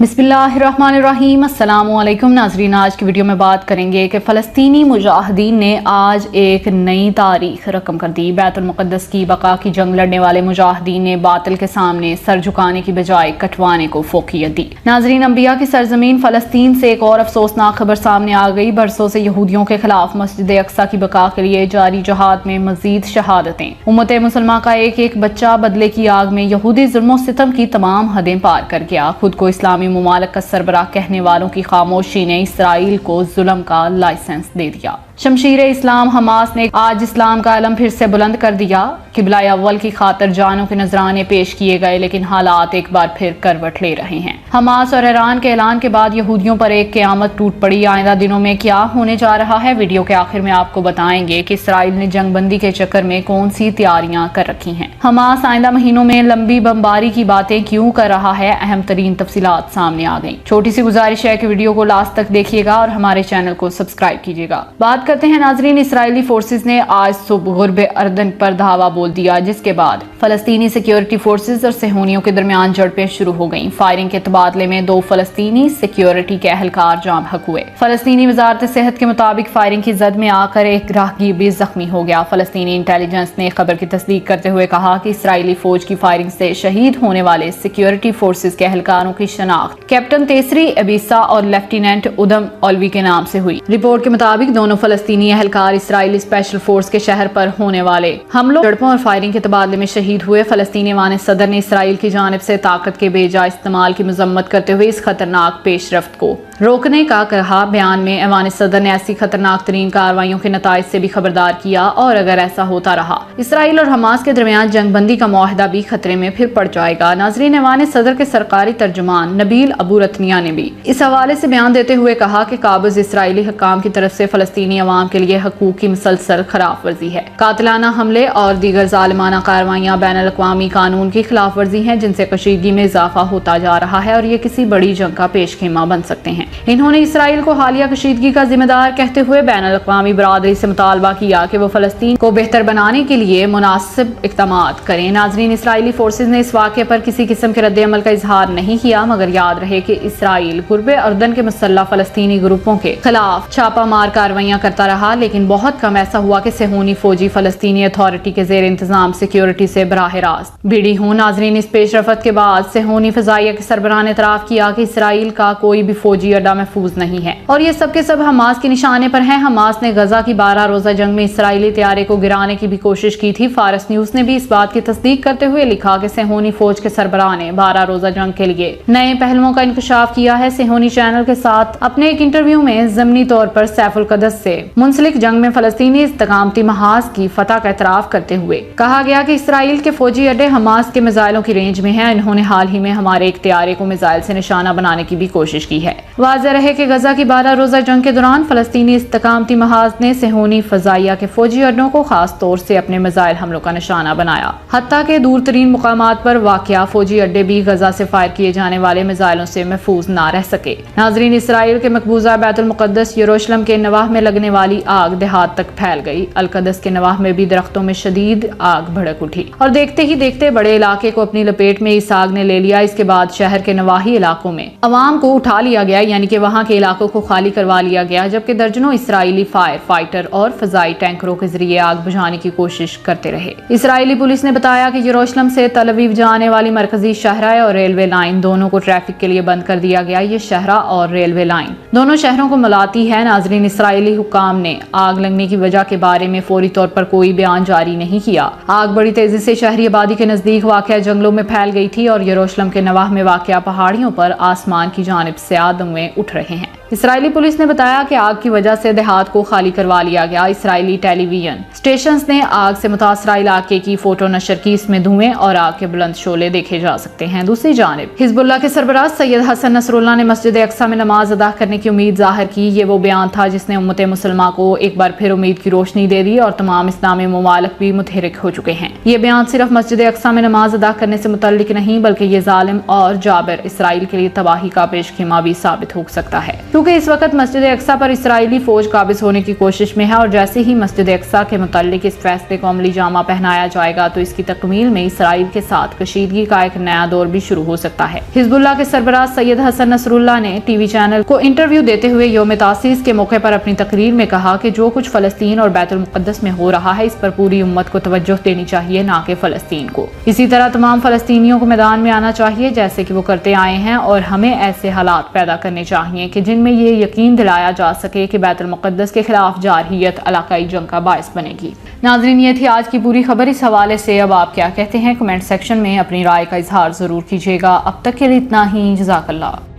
बिस्मिल्लाहिर्रहमानिर्रहीम। अस्सलाम वालेकुम नाज़रीन, आज की वीडियो में बात करेंगे कि फ़लस्तीनी मुजाहिदीन ने आज एक नई तारीख रकम कर दी। बैतुल मुक़द्दस की बका की जंग लड़ने वाले मुजाहिदीन ने बातिल के सामने सर झुकाने की बजाय कटवाने को फोकियत दी। नाज़रीन, अंबिया की सरजमीन फ़लस्तीन से एक और अफसोसनाक खबर सामने आ गई। बरसों से यहूदियों के खिलाफ मस्जिद अक्सा की बका के लिए जारी जहाद में मजीद शहादतें। उम्मत मुसलमान का एक एक बच्चा बदले की आग में यहूदी जुल्म सितम की तमाम हदें पार कर गया। खुद को इस्लामी मुमालिक का सरबराह कहने वालों की खामोशी ने इसराइल को जुल्म का लाइसेंस दे दिया। शमशीर इस्लाम हमास ने आज इस्लाम का अलम फिर से बुलंद कर दिया। किबला अव्वल की खातिर जानों के नजराने पेश किए गए, लेकिन हालात एक बार फिर करवट ले रहे हैं। हमास और ईरान के ऐलान के बाद यहूदियों पर एक क़यामत टूट पड़ी। आइंदा दिनों में क्या होने जा रहा है, वीडियो के आखिर में आपको बताएंगे कि इसराइल ने जंगबंदी के चक्कर में कौन सी तैयारियां कर रखी हैं। हमास आइंदा महीनों में लंबी बमबारी की बातें क्यों कर रहा है, अहम तरीन तफसीलात सामने आ गई। छोटी सी गुजारिश है कि वीडियो को लास्ट तक देखिएगा और हमारे चैनल को सब्सक्राइब कीजिएगा। बात करते हैं नाजरीन, इसराइली फोर्सेज ने आज सुबह गुर्बे अर्दन पर धावा बोल दिया, जिसके बाद फलस्तीनी सिक्योरिटी फोर्सेज और सेहूनियों के दरमियान झड़पें शुरू हो गईं। फायरिंग के तबादले में 2 फलस्तीनी सिक्योरिटी के अहलकार जाम हक हुए। फलस्तीनी वजारत सेहत के मुताबिक फायरिंग की जद में आकर एक राहगीर भी जख्मी हो गया। फलस्तीनी इंटेलिजेंस ने खबर की तस्दीक करते हुए कहा कि इसराइली फौज की फायरिंग से शहीद होने वाले सिक्योरिटी फोर्सेज के अहलकारों की शनाख्त कैप्टन तेसरी अबीसा और लेफ्टिनेंट उदम ओलवी के नाम से हुई। रिपोर्ट के मुताबिक दोनों फलस्तीनी अहलकार इसराइली स्पेशल फोर्स के शहर पर होने वाले हमलों, झड़पों और फायरिंग के तबादले में शहीद हुए। फलस्तीनी ऐवान सदर ने इसराइल की जानिब से ताकत के बेजा इस्तेमाल की मजम्मत करते हुए इस खतरनाक पेशरफ्त को रोकने का कहा। बयान में ऐवान सदर ने ऐसी खतरनाक तरीन कार्रवाइयों के नताइज से भी खबरदार किया और अगर ऐसा होता रहा इसराइल और हमास के दरमियान जंगबंदी का मुआहदा भी खतरे में फिर पड़ जाएगा। नाजरीन, ऐवान सदर के सरकारी तर्जुमान नबील अबू रतनिया ने भी इस हवाले से बयान देते हुए कहा कि काबिज इसराइली हुक्काम की तरफ से फलस्तीनी अवाम के लिए हकूक की मुसलसल खिलाफ वर्जी है। कातिलाना हमले और दीगर जालिमाना कार्रवाइयां बैनुल अक़वामी कानून की खिलाफ वर्जी हैं, जिनसे कशीदगी में इजाफा होता जा रहा है और ये किसी बड़ी जंग का पेशखेमा बन सकते हैं। इन्होंने इसराइल को हालिया कशीदगी का जिम्मेदार कहते हुए बैनुल अक़वामी बरादरी से मुतालबा किया कि वो फलस्तीन को बेहतर बनाने के लिए मुनासिब इक़दामात करें। नाजरीन, इसराइली फोर्सेज ने इस वाक़े पर किसी किस्म के रद्द अमल का इजहार नहीं किया, मगर याद रहे कि इसराइल गुर्बे अर्दन के मुसल्लह फलस्तीनी ग्रुपों के खिलाफ छापा मार कार्रवाइयां करता रहा, लेकिन बहुत कम ऐसा हुआ कि सेहूनी फौजी फलस्तीनी अथॉरिटी के जेर इंतजाम सिक्योरिटी से बराह रास्त भिड़ी हूं। नाजरीन, इस पेशरफत के बाद सेहूनी फजाइया के सरबराह ने इतराफ किया कि इसराइल का कोई भी फौजी अड्डा महफूज नहीं है और ये सब के सब हमास के निशाने पर हैं। हमास ने गजा की 12 रोजा जंग में इसराइली तैयारे को गिराने की भी कोशिश की थी। फारस न्यूज ने भी इस बात की तस्दीक करते हुए लिखा कि सेहूनी फौज के सरबराह ने 12 रोजा जंग के लिए नए पहलुओं का इंकशाफ किया है। सेहूनी चैनल के साथ अपने एक इंटरव्यू में ज़मनी तौर पर सैफुल क़दस से मुंसलिक जंग में फलस्तीनी इस्तकामती महाज की फतह का एतराफ करते हुए कहा गया कि इसराइल के फौजी अड्डे हमास के मिसाइलों की रेंज में हैं। इन्होंने हाल ही में हमारे एक तैयारे को मिसाइल से निशाना बनाने की भी कोशिश की है। वाज़ेह रहे कि गजा की 12 रोजा जंग के दौरान फलस्तीनी इस्तकामती महाज ने सेहूनी फजाइया के फौजी अड्डों को खास तौर से अपने मिसाइल हमलों का निशाना बनाया। हत्ता के दूर तरीन मुकामात पर वाक़या फौजी अड्डे भी गजा से फायर किए जाने वाले मिसाइलों से महफूज न रह सके। नाजरीन, इसराइल के मकबूजा बैतुल मुक़द्दस यरूशलेम के नवाह में लगने वाली आग देहात तक फैल गई। अल-क़दस के नवाह में भी दरख्तों में शदीद आग भड़क उठी और देखते ही देखते बड़े इलाके को अपनी लपेट में इस आग ने ले लिया। इसके बाद शहर के नवाही इलाकों में अवाम को उठा लिया गया, यानी कि वहां के इलाकों को खाली करवा लिया गया, जबकि दर्जनों इसराइली फायर फाइटर और फजाई टैंकरों के जरिए आग बुझाने की कोशिश करते रहे। इसराइली पुलिस ने बताया कि यरूशलेम से तल अवीव जाने वाली मरकजी शहरा और रेलवे लाइन दोनों को ट्रैफिक के लिए बंद कर दिया गया। ये शहरा और रेलवे लाइन दोनों शहरों को मिलाती है। नाजरीन, इसराइली हुक्काम ने आग लगने की वजह के बारे में फौरी तौर पर कोई बयान जारी नहीं किया। आग बड़ी तेजी से शहरी आबादी के नजदीक वाक़या जंगलों में फैल गई थी और यरूशलेम के नवाह में वाक़या पहाड़ियों पर आसमान की जानिब से आदमें उठ रहे हैं। इसराइली पुलिस ने बताया कि आग की वजह से देहात को खाली करवा लिया गया। इसराइली टेलीविजन स्टेशंस ने आग से मुतासरा इलाके की फोटो नशर की, इसमें धुएं और आग के बुलंद शोले देखे जा सकते हैं। दूसरी जानिब हिजबुल्लाह के सरबराह सैयद हसन नसरुल्लाह ने मस्जिद अक्सा में नमाज अदा करने की उम्मीद जाहिर की। ये वो बयान था जिसने उम्मत मुसलमान को एक बार फिर उम्मीद की रोशनी दे दी और तमाम इस्लामी ममालिक भी मुतहरिक हो चुके हैं। ये बयान सिर्फ मस्जिद अक्सा में नमाज अदा करने से मुतल्लिक नहीं, बल्कि ये जालिम और जाबिर इसराइल के लिए तबाही का पेशखेमा भी साबित हो सकता है। क्योंकि इस वक्त मस्जिद अक्सा पर इसराइली फौज काबिज होने की कोशिश में है और जैसे ही मस्जिद अक्सा के मुताल्लिक इस फैसले को अमली जामा पहनाया जाएगा तो इसकी तकमील में इसराइल के साथ कशीदगी का एक नया दौर भी शुरू हो सकता है। हिजबुल्लाह के सरबराह सैयद हसन नसरुल्लाह ने टीवी चैनल को इंटरव्यू देते हुए यौम तासीस के मौके पर अपनी तकरीर में कहा कि जो कुछ फलस्तीन और बैतुल मुक़द्दस में हो रहा है इस पर पूरी उम्मत को तवज्जो देनी चाहिए, ना कि फलस्तीन को। इसी तरह तमाम फलस्तीनियों को मैदान में आना चाहिए जैसे कि वो करते आए हैं और हमें ऐसे हालात पैदा करने चाहिए कि जिनमें ये यकीन दिलाया जा सके कि बैतुल मुक़द्दस के खिलाफ जारहियत इलाकाई जंग का बायस बनेगी। नाज़रीन, ये थी आज की पूरी खबर। इस हवाले से अब आप क्या कहते हैं कमेंट सेक्शन में अपनी राय का इजहार जरूर कीजिएगा। अब तक के लिए इतना ही। जज़ाकल्लाह।